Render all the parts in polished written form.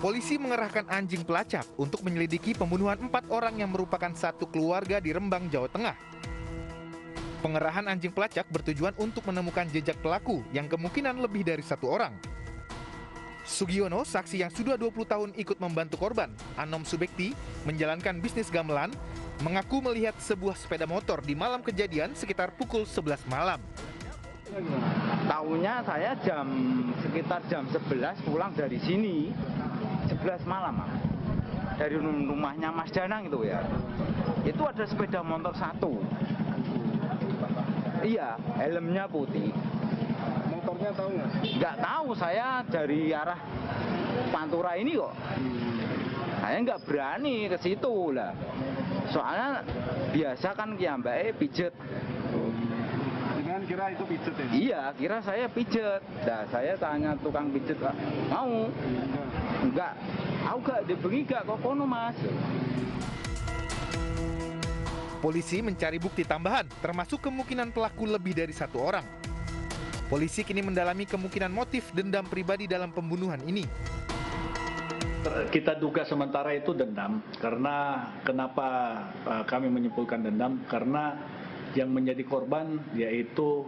Polisi mengerahkan anjing pelacak untuk menyelidiki pembunuhan 4 orang yang merupakan satu keluarga di Rembang, Jawa Tengah. Pengerahan anjing pelacak bertujuan untuk menemukan jejak pelaku yang kemungkinan lebih dari 1 orang. Sugiono, saksi yang sudah 20 tahun ikut membantu korban, Anom Subekti, menjalankan bisnis gamelan, mengaku melihat sebuah sepeda motor di malam kejadian sekitar pukul 11 malam. Tahunya saya sekitar jam 11 pulang dari sini, 11 malam, dari rumahnya Mas Danang itu ya. Itu ada sepeda motor satu. Iya, helmnya putih. Motornya tahu nggak? Nggak tahu, saya dari arah Pantura ini kok. Saya nggak berani ke situ lah. Soalnya biasa kan kiambake pijet. Dengan kira itu pijet ya? Iya, kira saya pijet. Nah, saya tanya tukang pijet, mau? Enggak. Aku gak dibengi gak kok kono, Mas. Polisi mencari bukti tambahan, termasuk kemungkinan pelaku lebih dari 1 orang. Polisi kini mendalami kemungkinan motif dendam pribadi dalam pembunuhan ini. Kita duga sementara itu dendam, karena kenapa kami menyimpulkan dendam? Karena yang menjadi korban yaitu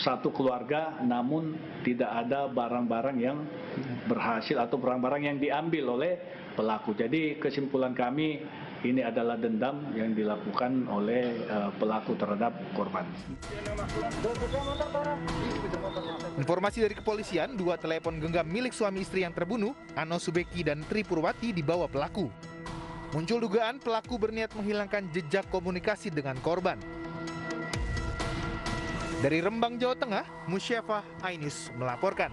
satu keluarga, namun tidak ada barang-barang yang berhasil atau barang-barang yang diambil oleh pelaku. Jadi kesimpulan kami ini adalah dendam yang dilakukan oleh pelaku terhadap korban. Informasi dari kepolisian, 2 telepon genggam milik suami istri yang terbunuh, Ano Subeki dan Tri Purwati, dibawa pelaku. Muncul dugaan pelaku berniat menghilangkan jejak komunikasi dengan korban. Dari Rembang, Jawa Tengah, Musyafah Ainus melaporkan.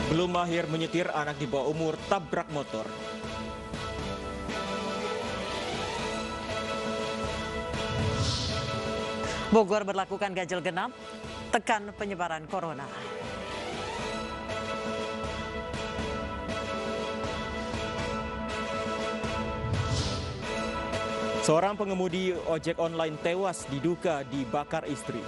Belum mahir menyetir, anak di bawah umur tabrak motor. Bogor berlakukan ganjil genap, tekan penyebaran corona. Seorang pengemudi ojek online tewas diduga dibakar istri.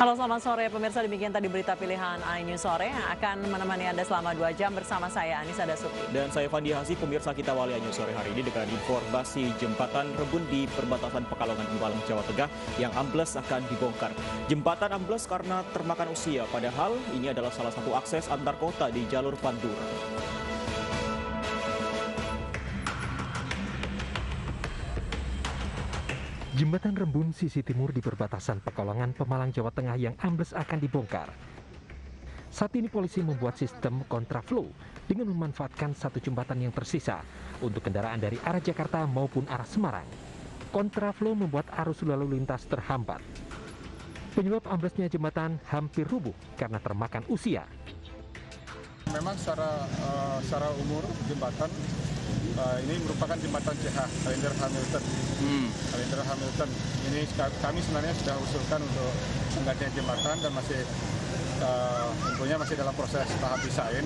Halo, selamat sore pemirsa, demikian tadi berita pilihan iNews Sore yang akan menemani Anda selama 2 jam bersama saya Anissa Dasuki. Dan saya Fandi Hasi. Pemirsa, kita awali iNews Sore hari ini dengan informasi jembatan Rebun di perbatasan Pekalongan Pemalang, Jawa Tengah yang ambles akan dibongkar. Jembatan ambles karena termakan usia, padahal ini adalah salah satu akses antar kota di jalur Pantura. Jembatan Rembun sisi timur di perbatasan Pekalongan Pemalang, Jawa Tengah yang ambles akan dibongkar. Saat ini polisi membuat sistem kontraflow dengan memanfaatkan satu jembatan yang tersisa untuk kendaraan dari arah Jakarta maupun arah Semarang. Kontraflow membuat arus lalu lintas terhambat. Penyebab amblesnya jembatan hampir rubuh karena termakan usia. Memang secara umur jembatan ini merupakan jembatan CH, Kalender Hamilton. Kalender Hamilton. Ini kami sebenarnya sudah usulkan untuk mengganti jembatan dan masih tentunya masih dalam proses tahap desain.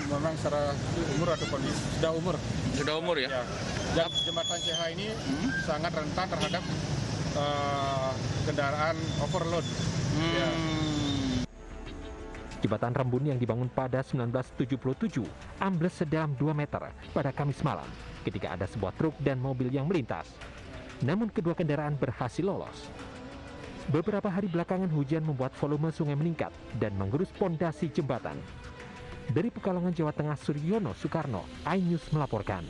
Memang secara umur atau kondisi sudah umur ya. Jembatan CH ini sangat rentan terhadap kendaraan overload. Ya. Jembatan Rembun yang dibangun pada 1977 ambles sedalam 2 meter pada Kamis malam ketika ada sebuah truk dan mobil yang melintas. Namun kedua kendaraan berhasil lolos. Beberapa hari belakangan hujan membuat volume sungai meningkat dan menggerus pondasi jembatan. Dari Pekalongan, Jawa Tengah, Suryono Soekarno, iNews melaporkan.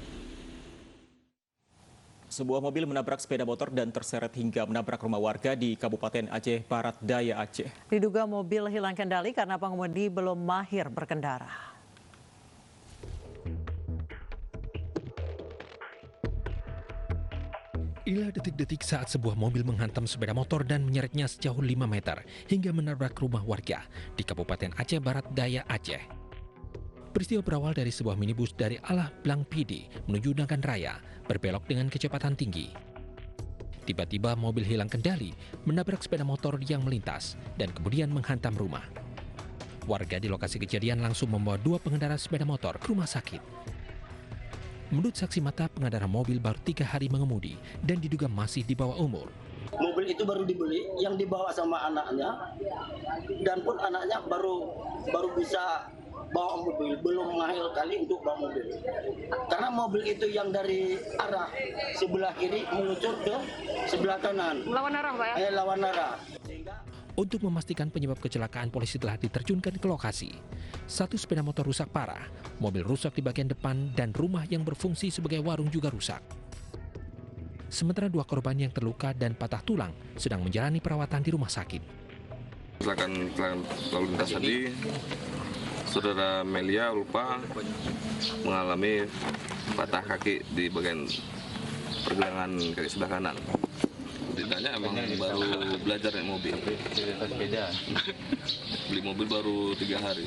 Sebuah mobil menabrak sepeda motor dan terseret hingga menabrak rumah warga di Kabupaten Aceh Barat Daya, Aceh. Diduga mobil hilang kendali karena pengemudi belum mahir berkendara. Inilah detik-detik saat sebuah mobil menghantam sepeda motor dan menyeretnya sejauh 5 meter hingga menabrak rumah warga di Kabupaten Aceh Barat Daya, Aceh. Peristiwa berawal dari sebuah minibus dari arah Blang Pidi menuju Nagan Raya berbelok dengan kecepatan tinggi. Tiba-tiba mobil hilang kendali, menabrak sepeda motor yang melintas dan kemudian menghantam rumah. Warga di lokasi kejadian langsung membawa 2 pengendara sepeda motor ke rumah sakit. Menurut saksi mata, pengendara mobil baru 3 hari mengemudi dan diduga masih di bawah umur. Mobil itu baru dibeli, yang dibawa sama anaknya, dan pun anaknya baru bisa bawa mobil, belum mahal kali untuk bawa mobil. Karena mobil itu yang dari arah sebelah kiri meluncur ke sebelah kanan. Lawan arah, Pak ya? Lawan arah. Untuk memastikan penyebab kecelakaan, polisi telah diterjunkan ke lokasi. 1 sepeda motor rusak parah, mobil rusak di bagian depan, dan rumah yang berfungsi sebagai warung juga rusak. Sementara 2 korban yang terluka dan patah tulang sedang menjalani perawatan di rumah sakit. Kecelakaan lalu lintas tadi, Saudara Melia lupa mengalami patah kaki di bagian pergelangan kaki sebelah kanan. Ditanya emang baru belajar naik mobil. Beli mobil baru 3 hari.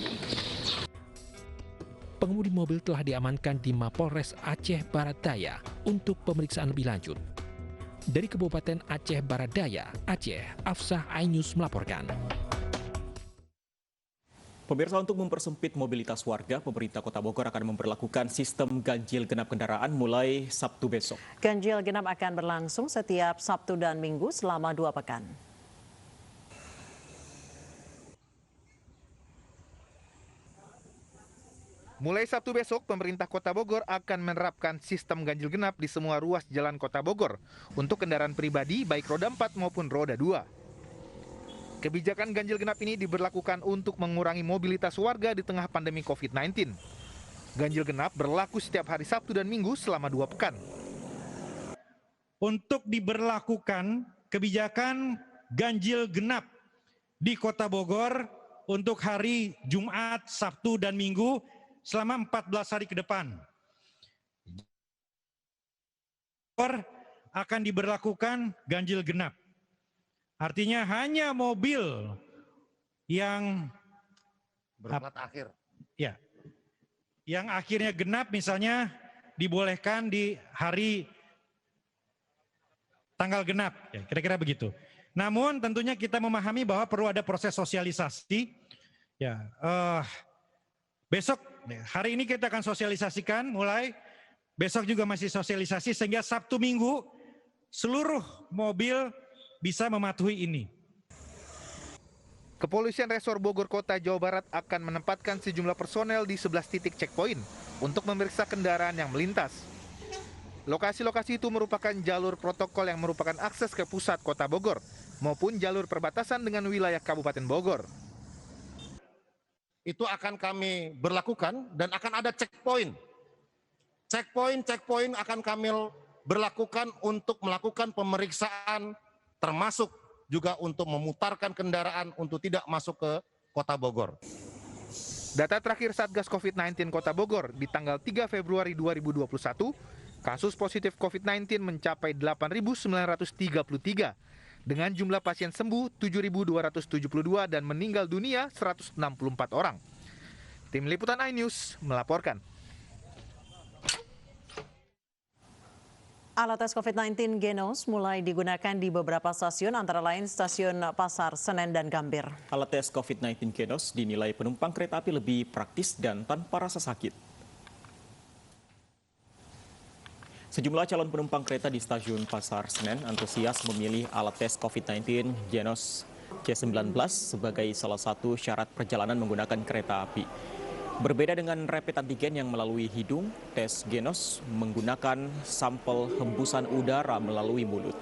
Pengemudi mobil telah diamankan di Mapolres Aceh Barat Daya untuk pemeriksaan lebih lanjut. Dari Kabupaten Aceh Barat Daya, Aceh, Afsah Ainus melaporkan. Pemirsa, untuk mempersempit mobilitas warga, pemerintah Kota Bogor akan memperlakukan sistem ganjil genap kendaraan mulai Sabtu besok. Ganjil genap akan berlangsung setiap Sabtu dan Minggu selama 2 pekan. Mulai Sabtu besok, pemerintah Kota Bogor akan menerapkan sistem ganjil genap di semua ruas jalan Kota Bogor untuk kendaraan pribadi baik roda 4 maupun roda 2. Kebijakan ganjil genap ini diberlakukan untuk mengurangi mobilitas warga di tengah pandemi COVID-19. Ganjil genap berlaku setiap hari Sabtu dan Minggu selama 2 pekan. Untuk diberlakukan kebijakan ganjil genap di Kota Bogor untuk hari Jumat, Sabtu, dan Minggu selama 14 hari ke depan. Akan diberlakukan ganjil genap. Artinya hanya mobil yang berplat akhir. Ya. Yang akhirnya genap misalnya dibolehkan di hari tanggal genap, ya, kira-kira begitu. Namun tentunya kita memahami bahwa perlu ada proses sosialisasi. Ya, besok, hari ini kita akan sosialisasikan, mulai besok juga masih sosialisasi sehingga Sabtu Minggu seluruh mobil bisa mematuhi ini. Kepolisian Resor Bogor Kota Jawa Barat akan menempatkan sejumlah personel di 11 titik checkpoint untuk memeriksa kendaraan yang melintas. Lokasi-lokasi itu merupakan jalur protokol yang merupakan akses ke pusat Kota Bogor maupun jalur perbatasan dengan wilayah Kabupaten Bogor. Itu akan kami berlakukan dan akan ada checkpoint. Checkpoint akan kami berlakukan untuk melakukan pemeriksaan, termasuk juga untuk memutarkan kendaraan untuk tidak masuk ke Kota Bogor. Data terakhir Satgas COVID-19 Kota Bogor di tanggal 3 Februari 2021, kasus positif COVID-19 mencapai 8.933 dengan jumlah pasien sembuh 7.272 dan meninggal dunia 164 orang. Tim Liputan iNews melaporkan. Alat tes COVID-19 Genos mulai digunakan di beberapa stasiun, antara lain stasiun Pasar Senen dan Gambir. Alat tes COVID-19 Genos dinilai penumpang kereta api lebih praktis dan tanpa rasa sakit. Sejumlah calon penumpang kereta di stasiun Pasar Senen antusias memilih alat tes COVID-19 Genos C19 sebagai salah satu syarat perjalanan menggunakan kereta api. Berbeda dengan rapid antigen yang melalui hidung, tes Genos menggunakan sampel hembusan udara melalui mulut.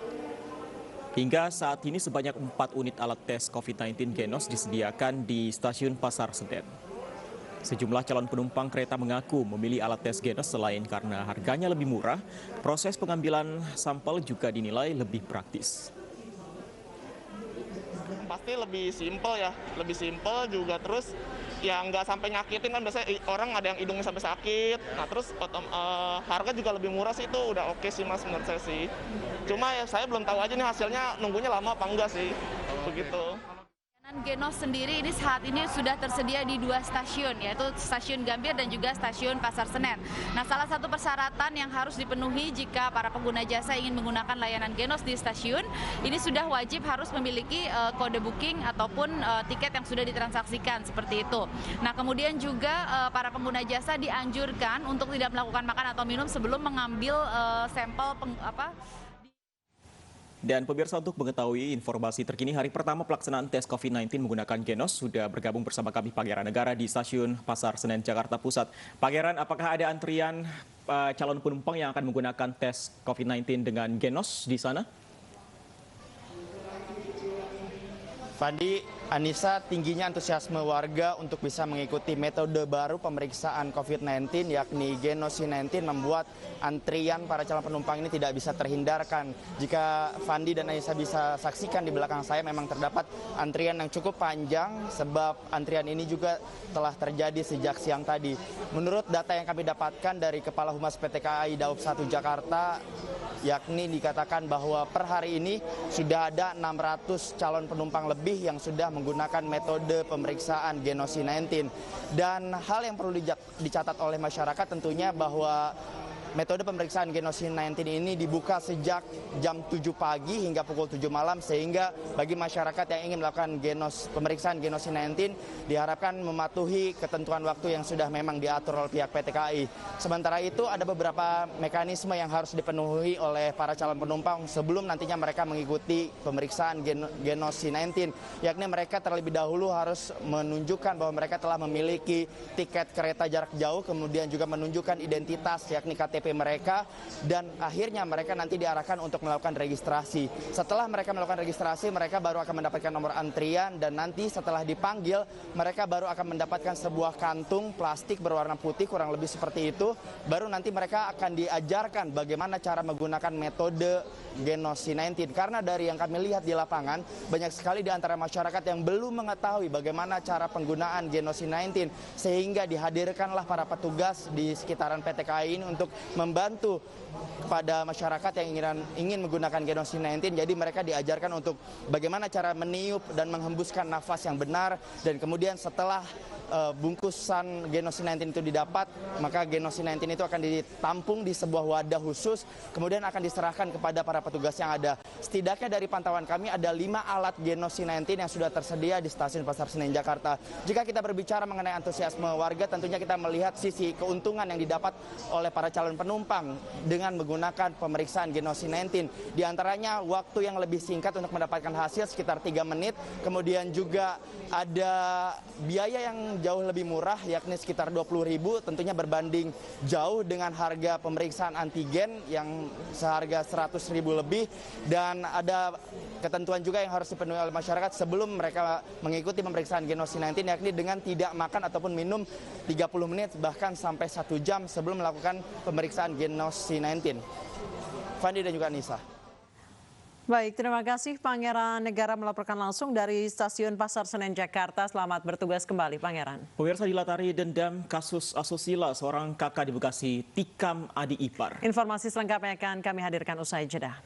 Hingga saat ini sebanyak 4 unit alat tes COVID-19 Genos disediakan di stasiun Pasar Senen. Sejumlah calon penumpang kereta mengaku memilih alat tes Genos selain karena harganya lebih murah, proses pengambilan sampel juga dinilai lebih praktis. Pasti lebih simpel ya, lebih simpel juga, terus ya nggak sampai nyakitin kan, biasanya orang ada yang hidungnya sampai sakit. Nah terus harga juga lebih murah sih, itu udah oke sih Mas menurut saya sih. Cuma ya saya belum tahu aja nih hasilnya nunggunya lama apa enggak sih, begitu. Genos sendiri ini saat ini sudah tersedia di 2 stasiun, yaitu Stasiun Gambir dan juga Stasiun Pasar Senen. Nah, salah satu persyaratan yang harus dipenuhi jika para pengguna jasa ingin menggunakan layanan Genos di stasiun, ini sudah wajib harus memiliki kode booking ataupun tiket yang sudah ditransaksikan, seperti itu. Nah, kemudian juga para pengguna jasa dianjurkan untuk tidak melakukan makan atau minum sebelum mengambil sampel Dan pemirsa, untuk mengetahui informasi terkini hari pertama pelaksanaan tes COVID-19 menggunakan Genos, sudah bergabung bersama kami Pangeran Negara di Stasiun Pasar Senen, Jakarta Pusat. Pangeran, apakah ada antrian calon penumpang yang akan menggunakan tes COVID-19 dengan Genos di sana? Fandi, Anissa, tingginya antusiasme warga untuk bisa mengikuti metode baru pemeriksaan COVID-19 yakni Genosi-19 membuat antrian para calon penumpang ini tidak bisa terhindarkan. Jika Fandi dan Anissa bisa saksikan di belakang saya, memang terdapat antrian yang cukup panjang sebab antrian ini juga telah terjadi sejak siang tadi. Menurut data yang kami dapatkan dari Kepala Humas PT KAI Daob 1 Jakarta, yakni dikatakan bahwa per hari ini sudah ada 600 calon penumpang lebih yang sudah menggunakan metode pemeriksaan Genosi-19. Dan hal yang perlu dicatat oleh masyarakat tentunya bahwa metode pemeriksaan Genosi-19 ini dibuka sejak jam 7 pagi hingga pukul 7 malam, sehingga bagi masyarakat yang ingin melakukan pemeriksaan Genosi-19 diharapkan mematuhi ketentuan waktu yang sudah memang diatur oleh pihak PT KAI. Sementara itu ada beberapa mekanisme yang harus dipenuhi oleh para calon penumpang sebelum nantinya mereka mengikuti pemeriksaan Genosi-19, yakni mereka terlebih dahulu harus menunjukkan bahwa mereka telah memiliki tiket kereta jarak jauh, kemudian juga menunjukkan identitas yakni KTP mereka, dan akhirnya mereka nanti diarahkan untuk melakukan registrasi. Setelah mereka melakukan registrasi, mereka baru akan mendapatkan nomor antrian, dan nanti setelah dipanggil, mereka baru akan mendapatkan sebuah kantung plastik berwarna putih, kurang lebih seperti itu. Baru nanti mereka akan diajarkan bagaimana cara menggunakan metode Genosi-19. Karena dari yang kami lihat di lapangan, banyak sekali di antara masyarakat yang belum mengetahui bagaimana cara penggunaan Genosi-19, sehingga dihadirkanlah para petugas di sekitaran PT KAI ini untuk membantu kepada masyarakat yang ingin menggunakan Genosi-19. Jadi mereka diajarkan untuk bagaimana cara meniup dan menghembuskan nafas yang benar, dan kemudian setelah bungkusan Genosi-19 itu didapat, maka Genosi-19 itu akan ditampung di sebuah wadah khusus, kemudian akan diserahkan kepada para petugas yang ada. Setidaknya dari pantauan kami ada 5 alat Genosi-19 yang sudah tersedia di Stasiun Pasar Senen, Jakarta. Jika kita berbicara mengenai antusiasme warga, tentunya kita melihat sisi keuntungan yang didapat oleh para calon penumpang dengan menggunakan pemeriksaan Genosi-19. Di antaranya waktu yang lebih singkat untuk mendapatkan hasil sekitar 3 menit, kemudian juga ada biaya yang jauh lebih murah yakni sekitar 20.000, tentunya berbanding jauh dengan harga pemeriksaan antigen yang seharga 100.000 lebih. Dan ada ketentuan juga yang harus dipenuhi oleh masyarakat sebelum mereka mengikuti pemeriksaan Genosi-19, yakni dengan tidak makan ataupun minum 30 menit bahkan sampai 1 jam sebelum melakukan pemeriksaan Genosi-19. Fandi dan juga Nisa. Baik, terima kasih Pangeran Negara melaporkan langsung dari Stasiun Pasar Senen, Jakarta. Selamat bertugas kembali, Pangeran. Pemirsa, dilatari dendam kasus asusila, seorang kakak di Bekasi tikam adik ipar. Informasi selengkapnya akan kami hadirkan usai jeda.